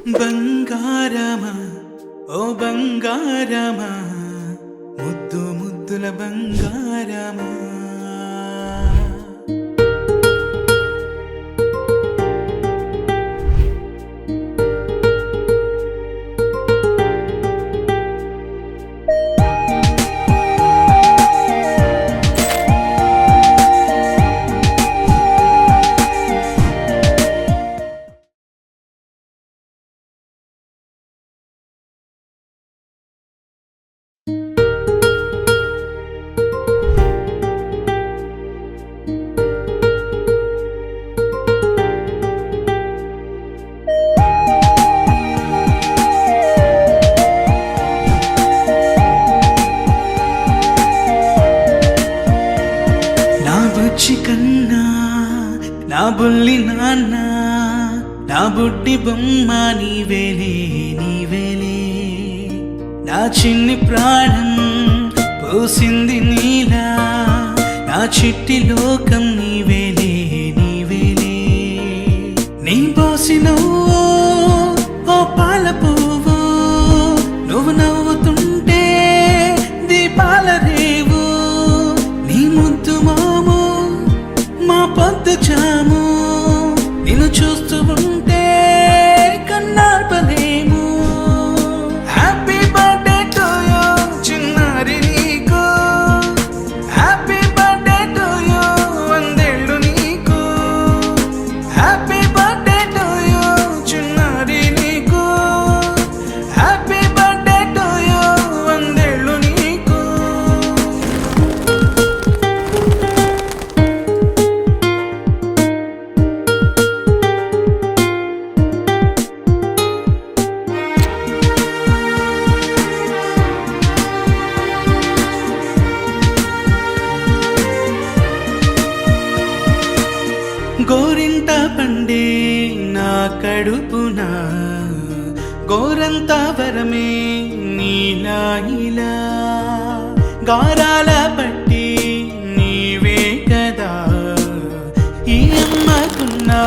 బంగారమా ఓ బంగారమా ముద్దు ముద్దుల బంగారమా కన్నా నా బుల్లి నాన్న నా బుడ్డి బొమ్మ నీవేలే నీవేలే నా చిన్ని ప్రాణం పోసింది నీలా నా చిట్టి లోకం నీవేలే నీవేలే నీ పోసిన ఓ పాల పువ్వు నువ్వు నవ్వుతుంటే దీపాల రేవు నీ ముద్దు మోము మా పొద్దు చాము నిన్ను చూస్తూ ఉంటే కన్నార్పలేము హ్యాపీ బర్త్డే టు యూ చిన్నారి నీకు హ్యాపీ బర్త్డే టు యూ వందేళ్ళు నీకు హ్యాపీ బర్త్డే టు యూ చిన్నారి నీకు హ్యాపీ బర్త్డే టు యూ వందేళ్ళు నీకు గోరింట పండే నా కడుపున గోరంత వరమే నీలా ఇలా గారాల పట్టి నీవే కదా ఈ అమ్మకున్నా